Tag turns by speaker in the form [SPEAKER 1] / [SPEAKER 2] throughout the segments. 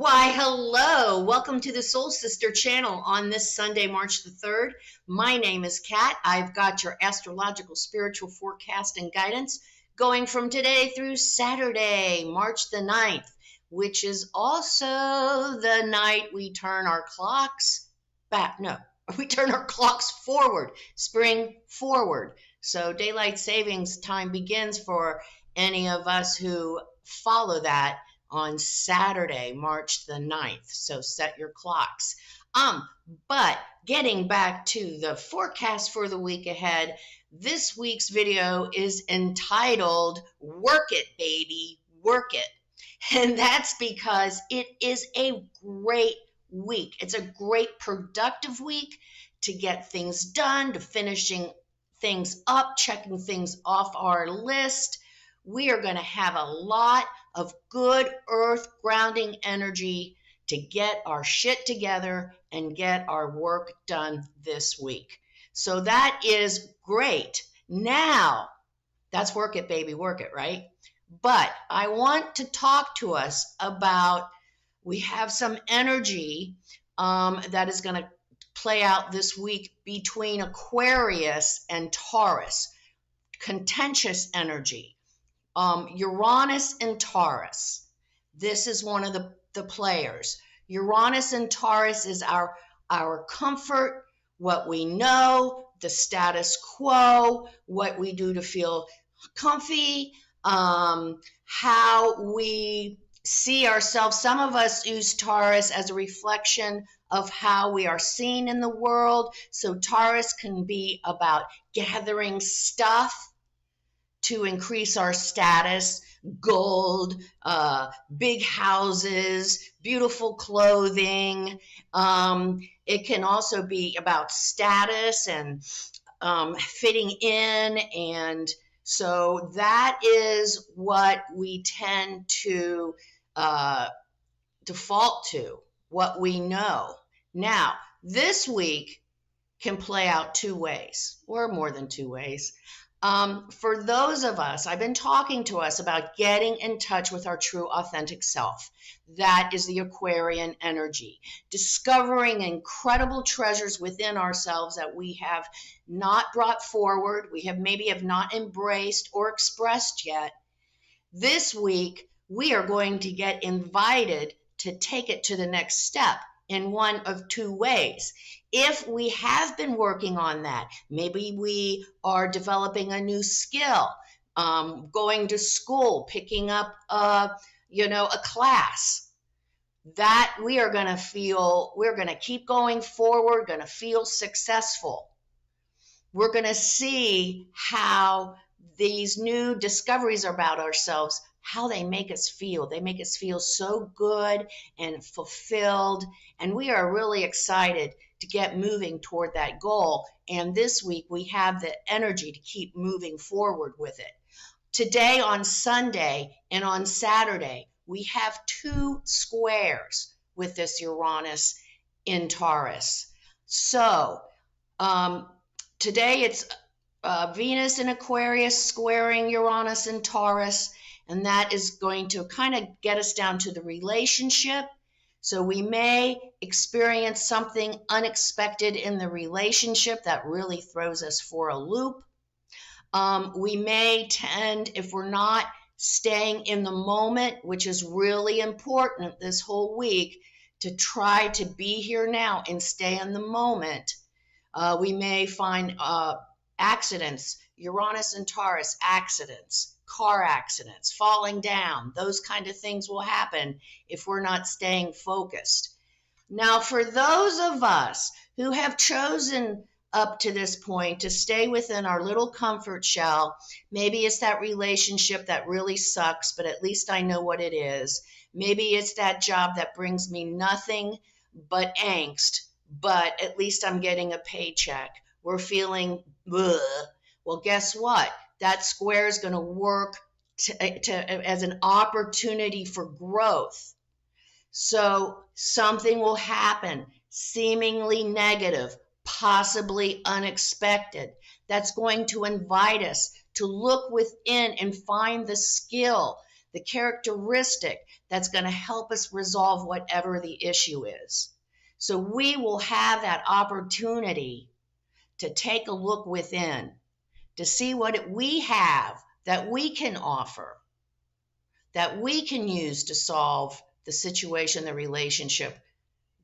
[SPEAKER 1] Why, hello. Welcome to the Soul Sister channel on this Sunday, March the 3rd. My name is Kat. I've got your astrological spiritual forecast and guidance going from today through Saturday, March the 9th, which is also the night we turn our clocks back. No, we turn our clocks forward, spring forward. So daylight savings time begins for any of us who follow that on Saturday, March the 9th. So set your clocks. But getting back to the forecast for the week ahead, this week's video is entitled Work It, Baby, Work It. And that's because it is a great week. It's a great productive week to get things done, to finishing things up, checking things off our list. We are going to have a lot of good earth grounding energy to get our shit together and get our work done this week. So that is great. Now, that's work it, baby, work it, right? But I want to talk to us about, we have some energy that is going to play out this week between Aquarius and Taurus. Contentious energy. Uranus and Taurus. This is one of the players. Uranus and Taurus is our comfort, what we know, the status quo, what we do to feel comfy, how we see ourselves. Some of us use Taurus as a reflection of how we are seen in the world. So Taurus can be about gathering stuff to increase our status, gold, big houses, beautiful clothing. It can also be about status and fitting in. And so that is what we tend to default to, what we know. Now, this week can play out two ways, or more than two ways. For those of us, I've been talking to us about getting in touch with our true authentic self. That is the Aquarian energy. Discovering incredible treasures within ourselves that we have not brought forward, we have not embraced or expressed yet. This week, we are going to get invited to take it to the next step in one of two ways. If we have been working on that, maybe we are developing a new skill, going to school, picking up a class, that we are going to feel, we're going to keep going forward, going to feel successful. We're going to see how these new discoveries about ourselves, how they make us feel. They make us feel so good and fulfilled. And we are really excited to get moving toward that goal. And this week we have the energy to keep moving forward with it. Today on Sunday and on Saturday, we have two squares with this Uranus in Taurus. So today it's Venus in Aquarius squaring Uranus in Taurus. And that is going to kind of get us down to the relationship. So we may experience something unexpected in the relationship that really throws us for a loop. We may tend, if we're not staying in the moment, which is really important this whole week, to try to be here now and stay in the moment. We may find accidents, Uranus and Taurus accidents. Car accidents, falling down, those kind of things will happen if we're not staying focused. Now, for those of us who have chosen up to this point to stay within our little comfort shell, maybe it's that relationship that really sucks, but at least I know what it is. Maybe it's that job that brings me nothing but angst, but at least I'm getting a paycheck. We're feeling, ugh. Well, guess what? That square is going to work as an opportunity for growth. So something will happen, seemingly negative, possibly unexpected, that's going to invite us to look within and find the skill the characteristic that's going to help us resolve whatever the issue is. So we will have that opportunity to take a look within, to see what we have that we can offer, that we can use to solve the situation, the relationship.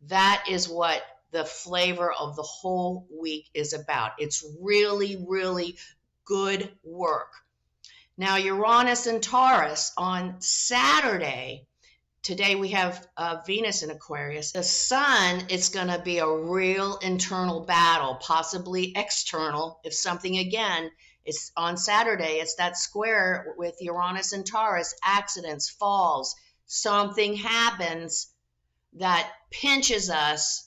[SPEAKER 1] That is what the flavor of the whole week is about. It's really, really good work. Now, Uranus and Taurus on Saturday, today we have Venus in Aquarius. The sun, it's going to be a real internal battle, possibly external. If something, again, it's on Saturday, it's that square with Uranus and Taurus, accidents, falls, something happens that pinches us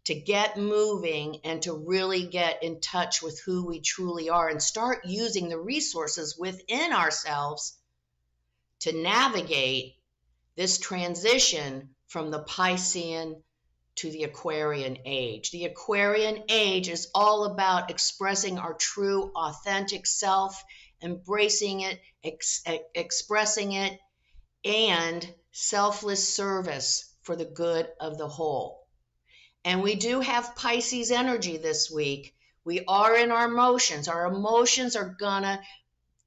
[SPEAKER 1] to get moving and to really get in touch with who we truly are and start using the resources within ourselves to navigate this transition from the Piscean to the Aquarian age. The Aquarian age is all about expressing our true, authentic self, embracing it, expressing it, and selfless service for the good of the whole. And we do have Pisces energy this week. We are in our emotions. Our emotions are gonna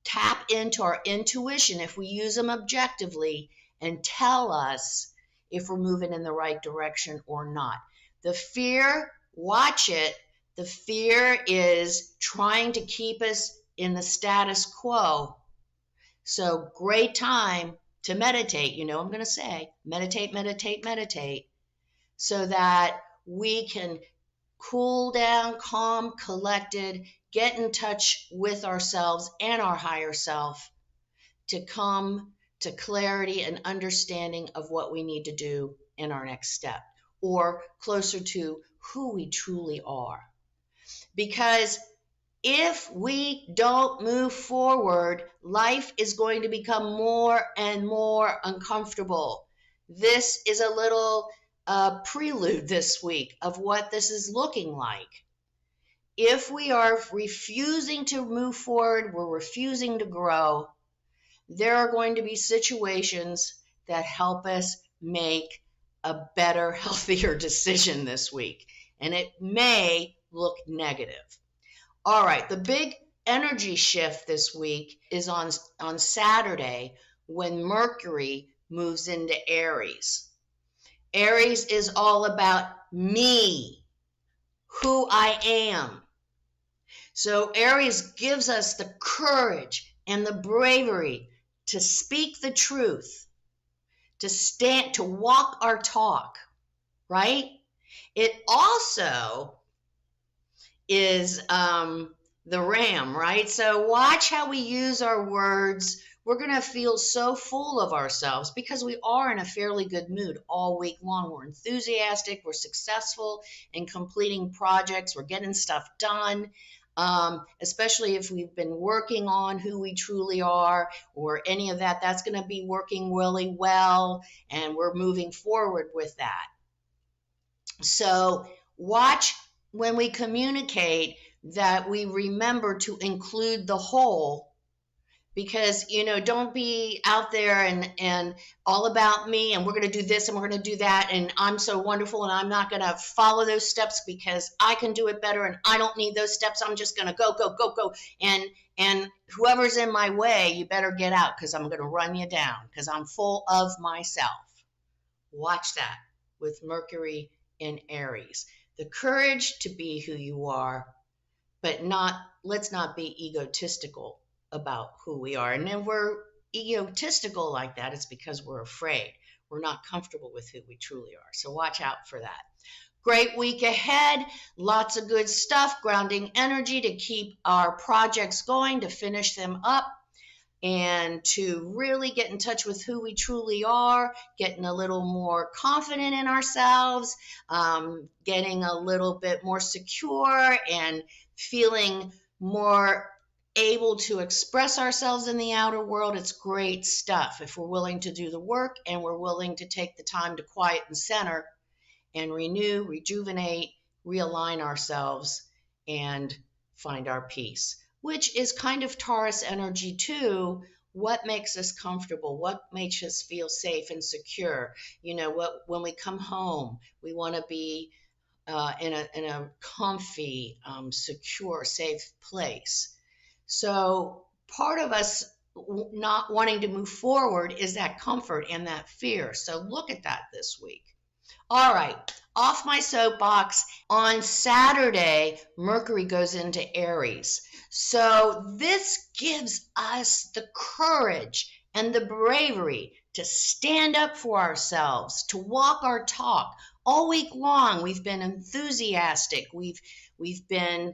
[SPEAKER 1] tap into our intuition if we use them objectively and tell us if we're moving in the right direction or not. The fear, watch it. The fear is trying to keep us in the status quo. So great time to meditate. You know, I'm going to say meditate, meditate, meditate, so that we can cool down, calm, collected, get in touch with ourselves and our higher self to come to clarity and understanding of what we need to do in our next step, or closer to who we truly are. Because if we don't move forward, life is going to become more and more uncomfortable. This is a little prelude this week of what this is looking like. If we are refusing to move forward, we're refusing to grow, there are going to be situations that help us make a better, healthier decision this week. And it may look negative. All right, the big energy shift this week is on Saturday when Mercury moves into Aries. Aries is all about me, who I am. So Aries gives us the courage and the bravery to speak the truth, to stand, to walk our talk, right? It also is the ram, right? So watch how we use our words. We're going to feel so full of ourselves because we are in a fairly good mood all week long. We're enthusiastic. We're successful in completing projects. We're getting stuff done, especially if we've been working on who we truly are or any of that. That's going to be working really well, and we're moving forward with that. So watch when we communicate that we remember to include the whole, because, you know, don't be out there and all about me and we're going to do this and we're going to do that and I'm so wonderful and I'm not going to follow those steps because I can do it better and I don't need those steps. I'm just going to go, go, go, go. And whoever's in my way, you better get out because I'm going to run you down because I'm full of myself. Watch that with Mercury in Aries. The courage to be who you are, but let's not be egotistical about who we are. And if we're egotistical like that, it's because we're afraid. We're not comfortable with who we truly are. So watch out for that. Great week ahead. Lots of good stuff, grounding energy to keep our projects going, to finish them up, and to really get in touch with who we truly are, getting a little more confident in ourselves, getting a little bit more secure and feeling more able to express ourselves in the outer world. It's great stuff if we're willing to do the work and we're willing to take the time to quiet and center and renew, rejuvenate, realign ourselves and find our peace, which is kind of Taurus energy too, what makes us comfortable, what makes us feel safe and secure. When we come home, we want to be in a comfy, secure, safe place. So part of us not wanting to move forward is that comfort and that fear. So look at that this week. All right, off my soapbox. On Saturday, Mercury goes into Aries. So this gives us the courage and the bravery to stand up for ourselves, to walk our talk. All week long, we've been enthusiastic. We've been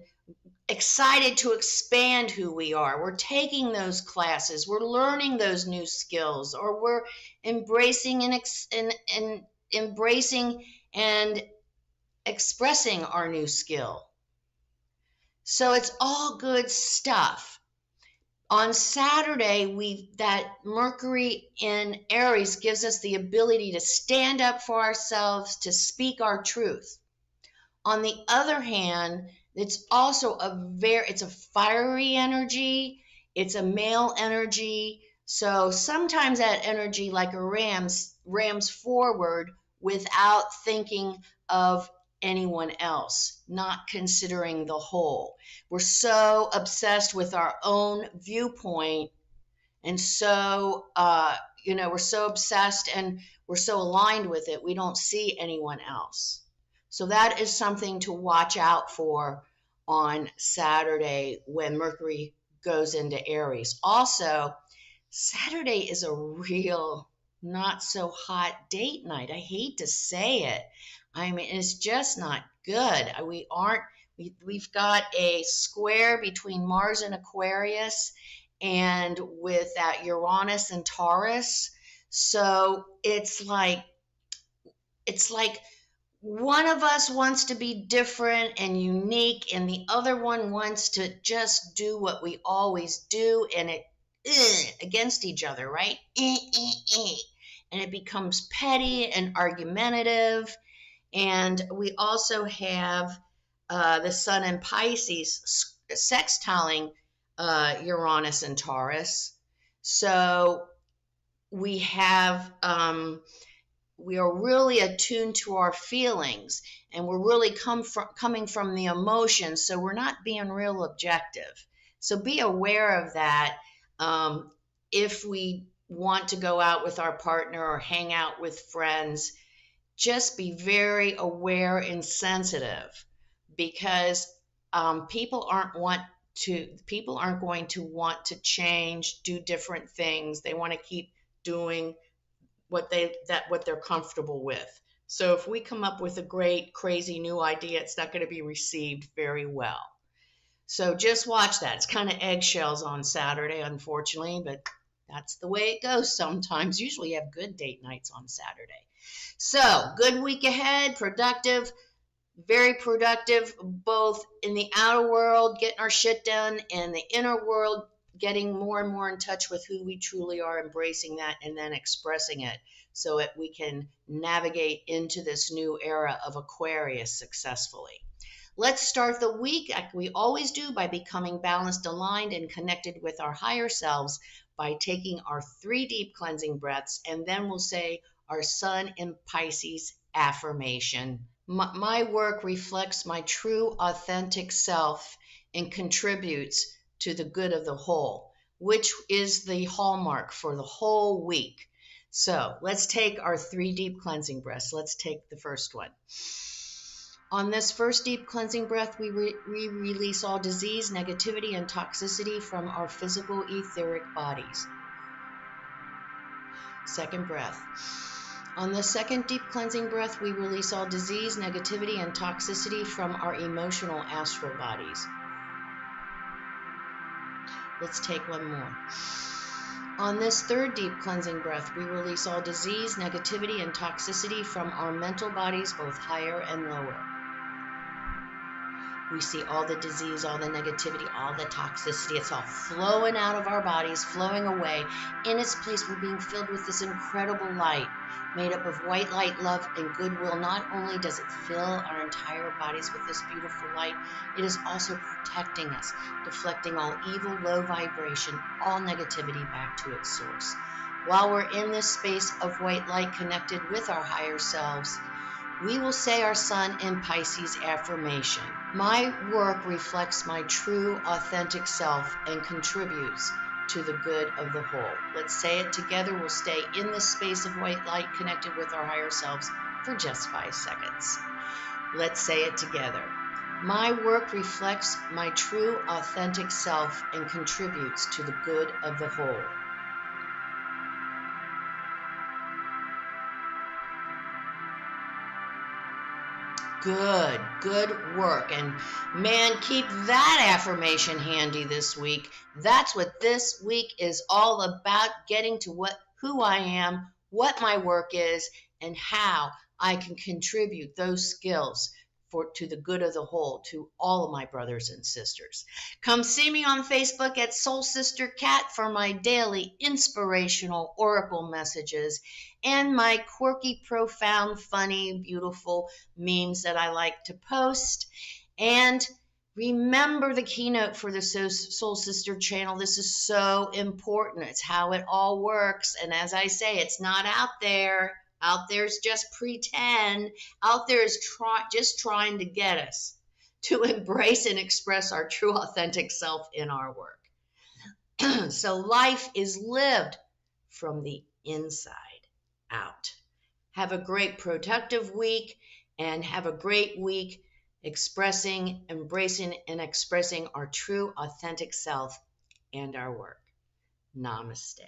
[SPEAKER 1] excited to expand who we are. We're taking those classes. We're learning those new skills, or we're embracing and expressing our new skill. So it's all good stuff. On Saturday, that Mercury in Aries gives us the ability to stand up for ourselves, to speak our truth. On the other hand, it's also it's a fiery energy. It's a male energy. So sometimes that energy, like a rams forward without thinking of anyone else, not considering the whole. We're so obsessed with our own viewpoint, and so we're so obsessed and we're so aligned with it, we don't see anyone else. So that is something to watch out for on Saturday when Mercury goes into Aries. Also, Saturday is a real not so hot date night. I hate to say it. I mean, it's just not good. We've got a square between Mars and Aquarius, and with that Uranus and Taurus. So it's like one of us wants to be different and unique, and the other one wants to just do what we always do, and it against each other, right? And it becomes petty and argumentative. And we also have the Sun in Pisces sextiling Uranus and Taurus. So we are really attuned to our feelings, and we're really coming from the emotions, so we're not being real objective. So be aware of that. If we want to go out with our partner or hang out with friends, just be very aware and sensitive, because people aren't going to want to change, do different things. They want to keep doing what they're comfortable with. So if we come up with a great, crazy new idea, it's not going to be received very well. So just watch that. It's kind of eggshells on Saturday, unfortunately, but that's the way it goes sometimes. Usually you have good date nights on Saturday. So good week ahead, productive, very productive, both in the outer world, getting our shit done, and the inner world, getting more and more in touch with who we truly are, embracing that, and then expressing it so that we can navigate into this new era of Aquarius successfully. Let's start the week, like we always do, by becoming balanced, aligned, and connected with our higher selves by taking our 3 deep cleansing breaths, and then we'll say our Sun in Pisces affirmation. My work reflects my true, authentic self and contributes to the good of the whole, which is the hallmark for the whole week. So let's take our 3 deep cleansing breaths. Let's take the first one. On this first deep cleansing breath, we release all disease, negativity, and toxicity from our physical etheric bodies. Second breath. On the second deep cleansing breath, we release all disease, negativity, and toxicity from our emotional astral bodies. Let's take one more. On this third deep cleansing breath, we release all disease, negativity, and toxicity from our mental bodies, both higher and lower. We see all the disease, all the negativity, all the toxicity. It's all flowing out of our bodies, flowing away. In its place, we're being filled with this incredible light made up of white light, love, and goodwill. Not only does it fill our entire bodies with this beautiful light, it is also protecting us, deflecting all evil, low vibration, all negativity back to its source. While we're in this space of white light connected with our higher selves, we will say our Sun in Pisces affirmation. My work reflects my true, authentic self and contributes to the good of the whole. Let's say it together. We'll stay in this space of white light connected with our higher selves for just 5 seconds. Let's say it together. My work reflects my true, authentic self and contributes to the good of the whole. Good work. And man, keep that affirmation handy this week. That's what this week is all about, getting to who I am, what my work is, and how I can contribute those skills to the good of the whole, to all of my brothers and sisters. Come see me on Facebook at Soul Sister Cat for my daily inspirational oracle messages and my quirky, profound, funny, beautiful memes that I like to post. And remember the keynote for the Soul Sister channel. This is so important. It's how it all works. And as I say, it's not out there. Out there's just pretend. Out there is just trying to get us to embrace and express our true authentic self in our work. So life is lived from the inside out. Have a great productive week, and have a great week expressing, embracing, and expressing our true authentic self and our work. Namaste.